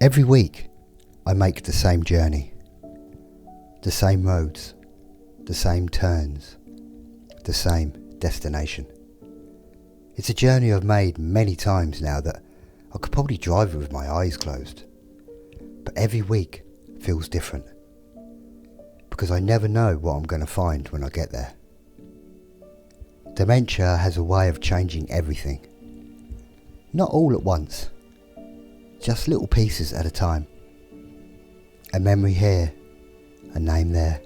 Every week I make the same journey, the same roads, the same turns, the same destination. It's a journey I've made many times now that I could probably drive it with my eyes closed. But every week feels different, because I never know what I'm going to find when I get there. Dementia has a way of changing everything. Not all at once, just little pieces at a time. A memory here, a name there.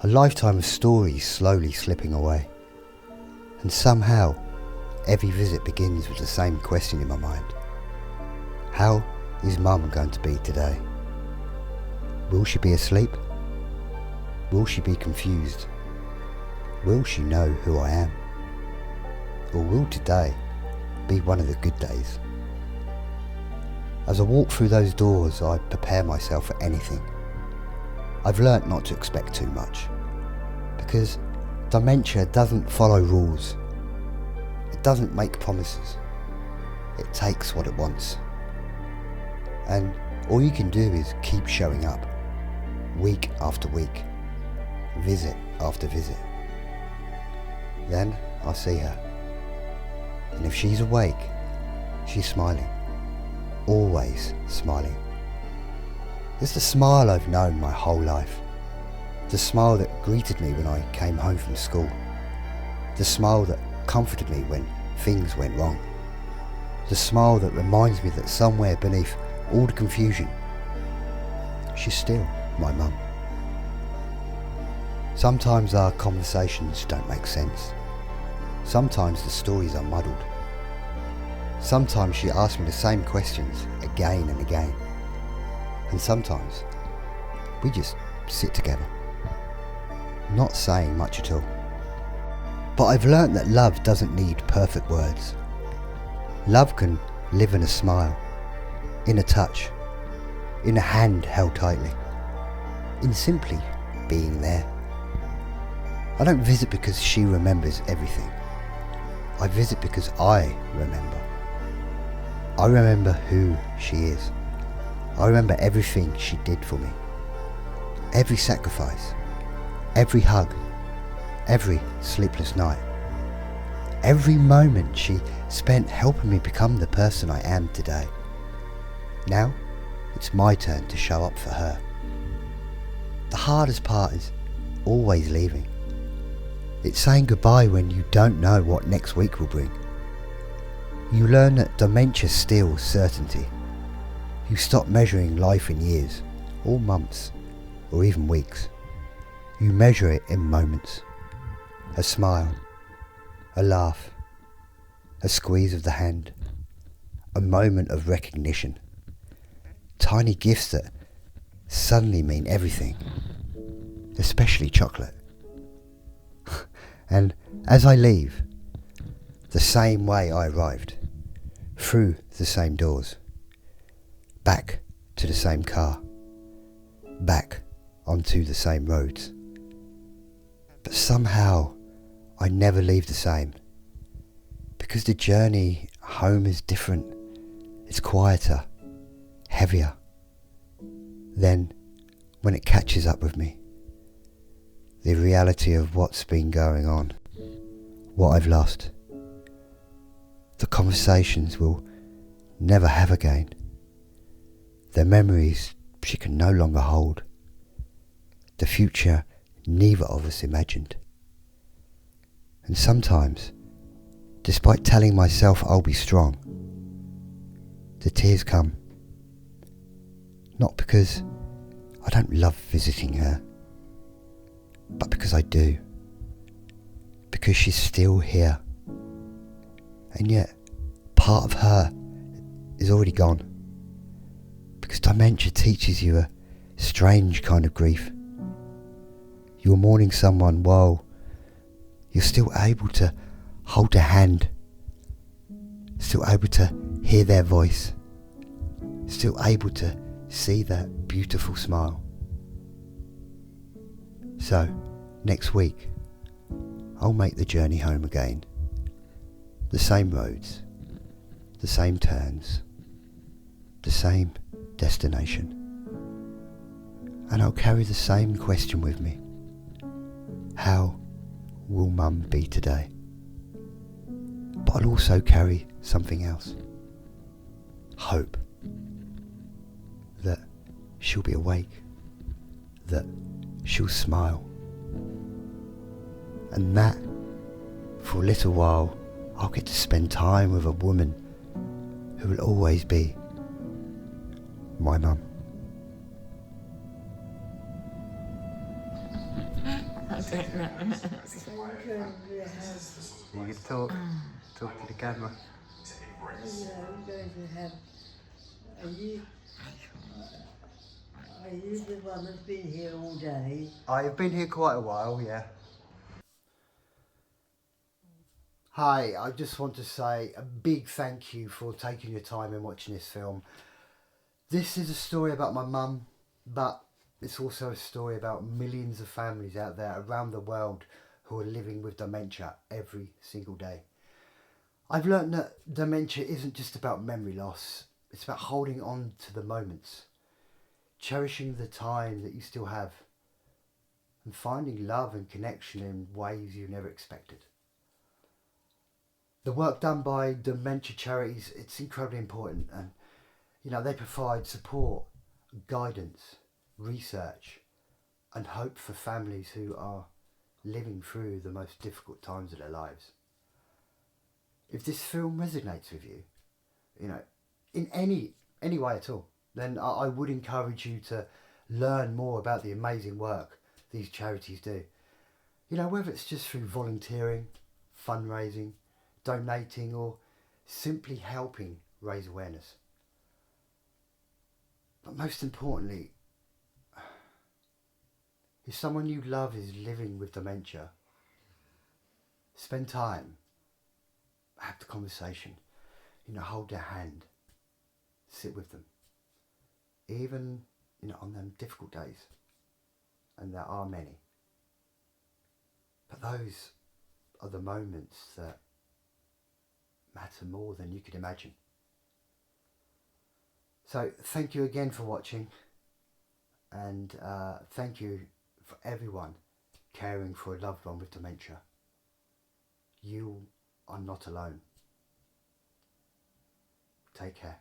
A lifetime of stories slowly slipping away. And somehow, every visit begins with the same question in my mind. How is Mum going to be today? Will she be asleep? Will she be confused? Will she know who I am? Or will today be one of the good days? As I walk through those doors, I prepare myself for anything. I've learnt not to expect too much, because dementia doesn't follow rules. It doesn't make promises. It takes what it wants. And all you can do is keep showing up, week after week, visit after visit. Then I'll see her. And if she's awake, she's smiling. Always smiling. It's the smile I've known my whole life. The smile that greeted me when I came home from school. The smile that comforted me when things went wrong. The smile that reminds me that somewhere beneath all the confusion, she's still my mum. Sometimes our conversations don't make sense. Sometimes the stories are muddled. Sometimes she asks me the same questions again and again. And sometimes we just sit together, not saying much at all. But I've learnt that love doesn't need perfect words. Love can live in a smile, in a touch, in a hand held tightly, in simply being there. I don't visit because she remembers everything. I visit because I remember. I remember who she is. I remember everything she did for me. Every sacrifice, every hug, every sleepless night. Every moment she spent helping me become the person I am today. Now, it's my turn to show up for her. The hardest part is always leaving. It's saying goodbye when you don't know what next week will bring. You learn that dementia steals certainty. You stop measuring life in years, or months, or even weeks. You measure it in moments. A smile, a laugh, a squeeze of the hand, a moment of recognition. Tiny gifts that suddenly mean everything, especially chocolate. And as I leave, the same way I arrived, through the same doors, back to the same car, back onto the same roads. But somehow I never leave the same, because the journey home is different. It's quieter, heavier. Then, when it catches up with me, the reality of what's been going on, what I've lost, the conversations we'll never have again, the memories she can no longer hold, the future neither of us imagined. And sometimes, despite telling myself I'll be strong, the tears come. Not because I don't love visiting her, but because I do. Because she's still here. And yet, part of her is already gone. Because dementia teaches you a strange kind of grief. You're mourning someone while you're still able to hold their hand, still able to hear their voice, still able to see that beautiful smile. So, next week, I'll make the journey home again. The same roads, the same turns, the the same destination. And I'll carry the same question with me. How will Mum be today? But I'll also carry something else. Hope. That she'll be awake. That she'll smile. And that, for a little while, I'll get to spend time with a woman who will always be my mum. You can talk to the camera. I'm going to have. Are you the one that's been here all day? I've been here quite a while, yeah. Hi, I just want to say a big thank you for taking your time and watching this film. This is a story about my mum, but it's also a story about millions of families out there around the world who are living with dementia every single day. I've learned that dementia isn't just about memory loss, it's about holding on to the moments, cherishing the time that you still have, and finding love and connection in ways you never expected. The work done by dementia charities, it's incredibly important, and they provide support, guidance, research and hope for families who are living through the most difficult times of their lives. If this film resonates with you, in any way at all, then I would encourage you to learn more about the amazing work these charities do. Whether it's just through volunteering, fundraising, donating or simply helping raise awareness. But most importantly, if someone you love is living with dementia, spend time, have the conversation, hold their hand, sit with them, even on them difficult days, and there are many. But those are the moments that matter more than you could imagine. So thank you again for watching, and thank you for everyone caring for a loved one with dementia. You are not alone. Take care.